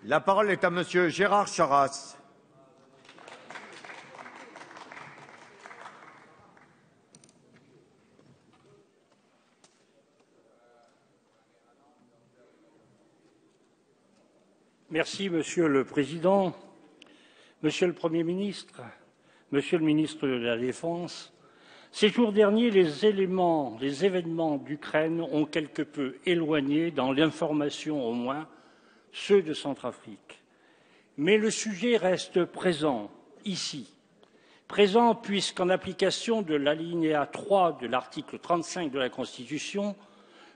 La parole est à Monsieur Gérard Charras. Merci, Monsieur le Président, Monsieur le Premier ministre, Monsieur le ministre de la Défense. Ces jours derniers, les événements d'Ukraine ont quelque peu éloigné, dans l'information au moins, ceux de Centrafrique. Mais le sujet reste présent, ici. Présent puisqu'en application de l'alinéa 3 de l'article 35 de la Constitution,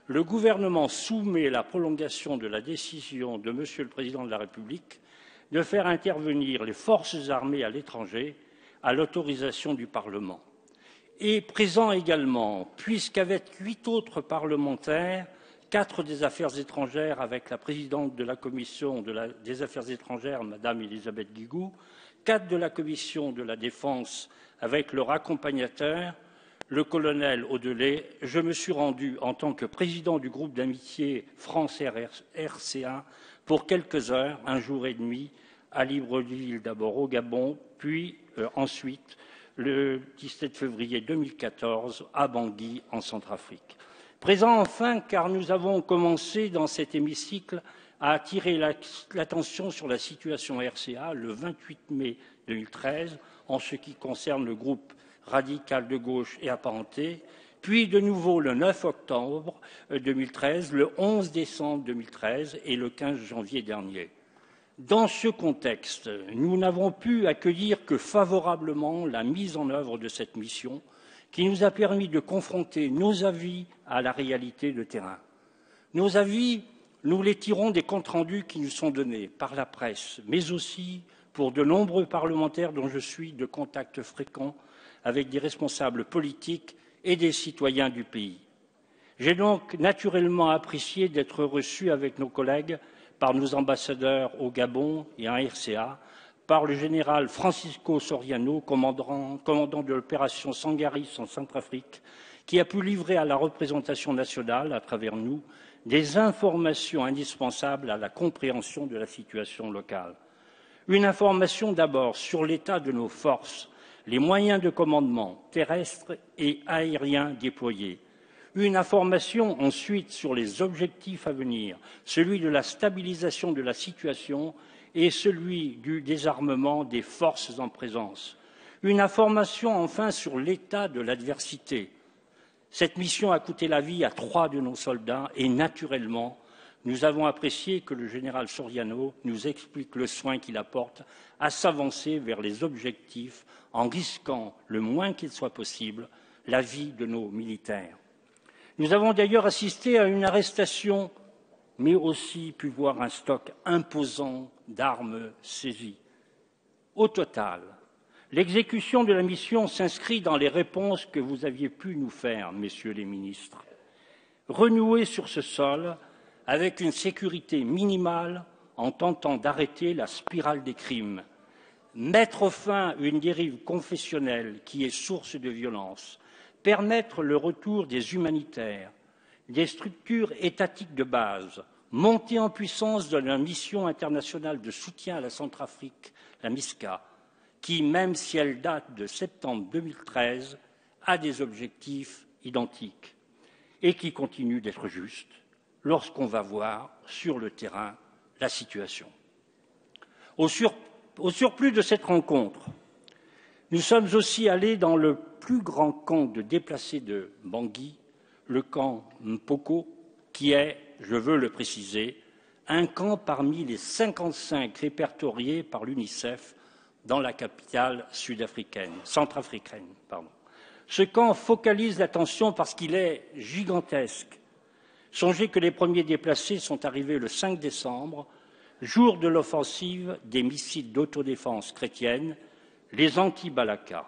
le gouvernement soumet la prolongation de la décision de Monsieur le Président de la République de faire intervenir les forces armées à l'étranger à l'autorisation du Parlement. Et présent également, puisqu'avec 8 autres parlementaires, 4 des Affaires étrangères avec la présidente de la Commission des Affaires étrangères, Madame Elisabeth Guigou, 4 de la Commission de la Défense avec leur accompagnateur, le colonel Audelet, je me suis rendu en tant que président du groupe d'amitié France-RCA pour quelques heures, un jour et demi, à Libreville, d'abord au Gabon, puis ensuite, le 17 février 2014, à Bangui, en Centrafrique. Présent enfin, car nous avons commencé dans cet hémicycle à attirer l'attention sur la situation RCA le 28 mai 2013, en ce qui concerne le groupe radical de gauche et apparenté, puis de nouveau le 9 octobre 2013, le 11 décembre 2013 et le 15 janvier dernier. Dans ce contexte, nous n'avons pu accueillir que favorablement la mise en œuvre de cette mission qui nous a permis de confronter nos avis à la réalité de terrain. Nos avis, nous les tirons des comptes rendus qui nous sont donnés par la presse, mais aussi pour de nombreux parlementaires dont je suis de contact fréquent avec des responsables politiques et des citoyens du pays. J'ai donc naturellement apprécié d'être reçu avec nos collègues par nos ambassadeurs au Gabon et en RCA, par le général Francisco Soriano, commandant de l'opération Sangaris en Centrafrique, qui a pu livrer à la représentation nationale, à travers nous, des informations indispensables à la compréhension de la situation locale. Une information d'abord sur l'état de nos forces, les moyens de commandement terrestres et aériens déployés. Une information ensuite sur les objectifs à venir, celui de la stabilisation de la situation et celui du désarmement des forces en présence. Une information enfin sur l'état de l'adversité. Cette mission a coûté la vie à 3 de nos soldats et naturellement, nous avons apprécié que le général Soriano nous explique le soin qu'il apporte à s'avancer vers les objectifs en risquant le moins qu'il soit possible la vie de nos militaires. Nous avons d'ailleurs assisté à une arrestation, mais aussi pu voir un stock imposant d'armes saisies. Au total, l'exécution de la mission s'inscrit dans les réponses que vous aviez pu nous faire, messieurs les ministres. Renouer sur ce sol avec une sécurité minimale en tentant d'arrêter la spirale des crimes, mettre fin à une dérive confessionnelle qui est source de violence, permettre le retour des humanitaires, des structures étatiques de base, monter en puissance de la mission internationale de soutien à la Centrafrique, la MISCA, qui, même si elle date de septembre 2013, a des objectifs identiques et qui continue d'être juste lorsqu'on va voir sur le terrain la situation. Au surplus de cette rencontre, nous sommes aussi allés dans le plus grand camp de déplacés de Bangui, le camp Mpoko, qui est, je veux le préciser, un camp parmi les 55 répertoriés par l'UNICEF dans la capitale centrafricaine. Ce camp focalise l'attention parce qu'il est gigantesque. Songez que les premiers déplacés sont arrivés le 5 décembre, jour de l'offensive des missiles d'autodéfense chrétienne, les anti-Balaka.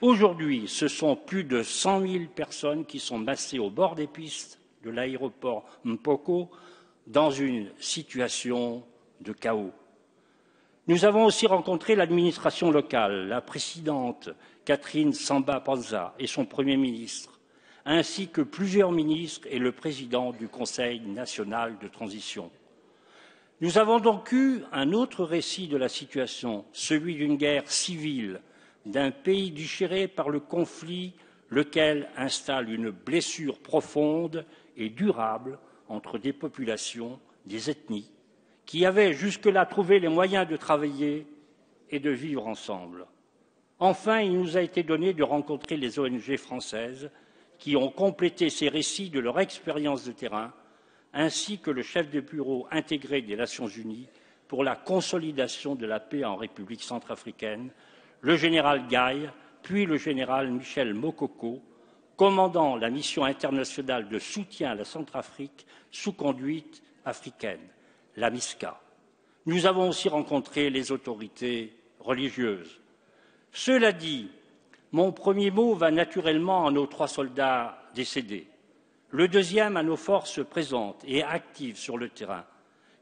Aujourd'hui, ce sont plus de 100 000 personnes qui sont massées au bord des pistes de l'aéroport Mpoko dans une situation de chaos. Nous avons aussi rencontré l'administration locale, la présidente Catherine Samba-Panza et son Premier ministre, ainsi que plusieurs ministres et le président du Conseil national de transition. Nous avons donc eu un autre récit de la situation, celui d'une guerre civile, d'un pays déchiré par le conflit, lequel installe une blessure profonde et durable entre des populations, des ethnies, qui avaient jusque-là trouvé les moyens de travailler et de vivre ensemble. Enfin, il nous a été donné de rencontrer les ONG françaises qui ont complété ces récits de leur expérience de terrain, ainsi que le chef de bureau intégré des Nations unies pour la consolidation de la paix en République centrafricaine, le général Gaye, puis le général Michel Mokoko, commandant la mission internationale de soutien à la Centrafrique sous conduite africaine, la MISCA. Nous avons aussi rencontré les autorités religieuses. Cela dit, mon premier mot va naturellement à nos 3 soldats décédés, le deuxième à nos forces présentes et actives sur le terrain,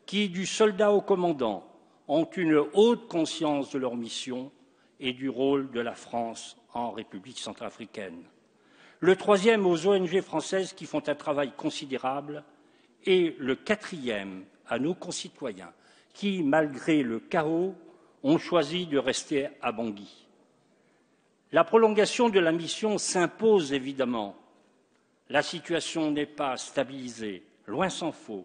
qui, du soldat au commandant, ont une haute conscience de leur mission et du rôle de la France en République centrafricaine. Le troisième aux ONG françaises qui font un travail considérable et le quatrième à nos concitoyens qui, malgré le chaos, ont choisi de rester à Bangui. La prolongation de la mission s'impose évidemment. La situation n'est pas stabilisée, loin s'en faut.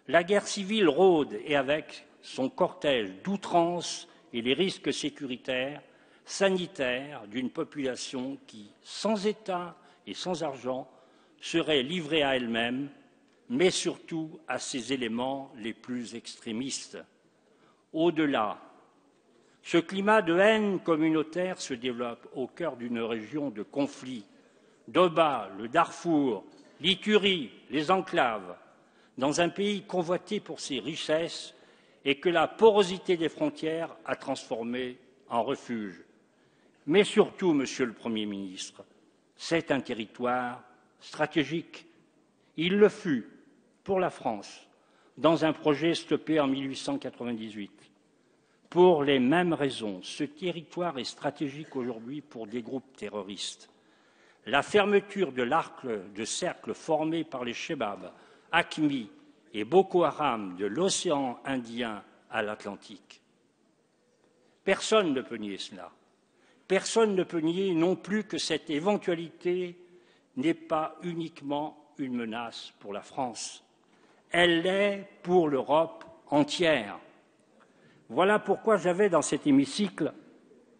La guerre civile rôde et avec son cortège d'outrances et les risques sécuritaires, sanitaires d'une population qui, sans État et sans argent, serait livrée à elle-même, mais surtout à ses éléments les plus extrémistes. Au-delà, ce climat de haine communautaire se développe au cœur d'une région de conflit. Doba, le Darfour, l'Ituri, les enclaves, dans un pays convoité pour ses richesses et que la porosité des frontières a transformé en refuge. Mais surtout, Monsieur le Premier ministre, c'est un territoire stratégique. Il le fut pour la France, dans un projet stoppé en 1898. Pour les mêmes raisons, ce territoire est stratégique aujourd'hui pour des groupes terroristes. La fermeture de l'arc de cercle formé par les Chebab, AQMI et Boko Haram de l'océan Indien à l'Atlantique. Personne ne peut nier cela. Personne ne peut nier non plus que cette éventualité n'est pas uniquement une menace pour la France. Elle l'est pour l'Europe entière. Voilà pourquoi j'avais, dans cet hémicycle,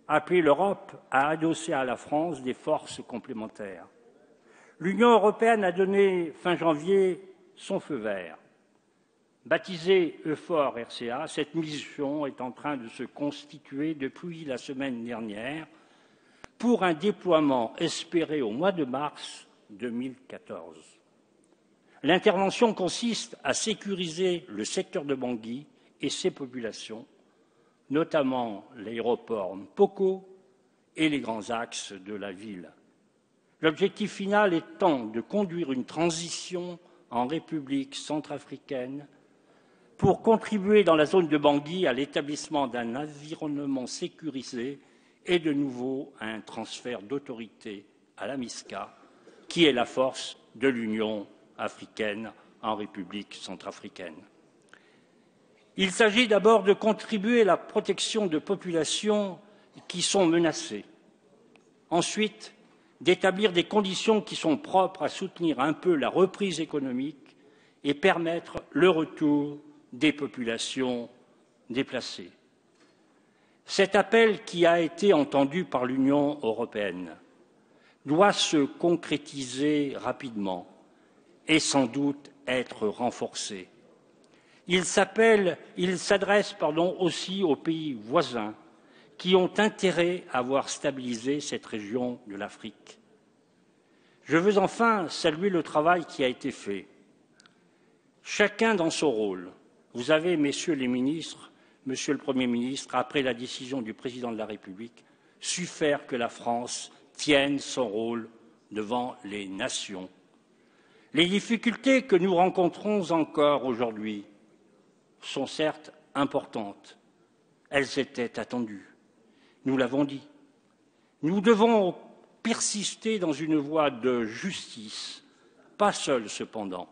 appelé l'Europe à adosser à la France des forces complémentaires. L'Union européenne a donné, fin janvier, son feu vert. Baptisée EUFOR RCA, cette mission est en train de se constituer depuis la semaine dernière pour un déploiement espéré au mois de mars 2014. L'intervention consiste à sécuriser le secteur de Bangui et ses populations, notamment l'aéroport Mpoko et les grands axes de la ville. L'objectif final étant de conduire une transition en République centrafricaine pour contribuer dans la zone de Bangui à l'établissement d'un environnement sécurisé et de nouveau à un transfert d'autorité à la MISCA, qui est la force de l'Union africaine en République centrafricaine. Il s'agit d'abord de contribuer à la protection de populations qui sont menacées. Ensuite, d'établir des conditions qui sont propres à soutenir un peu la reprise économique et permettre le retour des populations déplacées. Cet appel qui a été entendu par l'Union européenne doit se concrétiser rapidement et sans doute être renforcé. Il s'adresse aussi aux pays voisins qui ont intérêt à voir stabiliser cette région de l'Afrique. Je veux enfin saluer le travail qui a été fait. Chacun dans son rôle. Vous avez, messieurs les ministres, monsieur le Premier ministre, après la décision du président de la République, su faire que la France tienne son rôle devant les nations. Les difficultés que nous rencontrons encore aujourd'hui sont certes importantes. Elles étaient attendues. Nous l'avons dit. Nous devons persister dans une voie de justice, pas seuls cependant.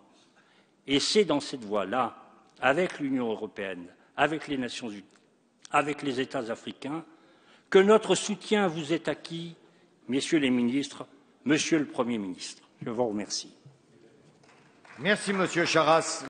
Et c'est dans cette voie-là, avec l'Union européenne, avec les Nations unies, avec les États africains, que notre soutien vous est acquis, messieurs les ministres, monsieur le Premier ministre. Je vous remercie. Merci, monsieur Charasse.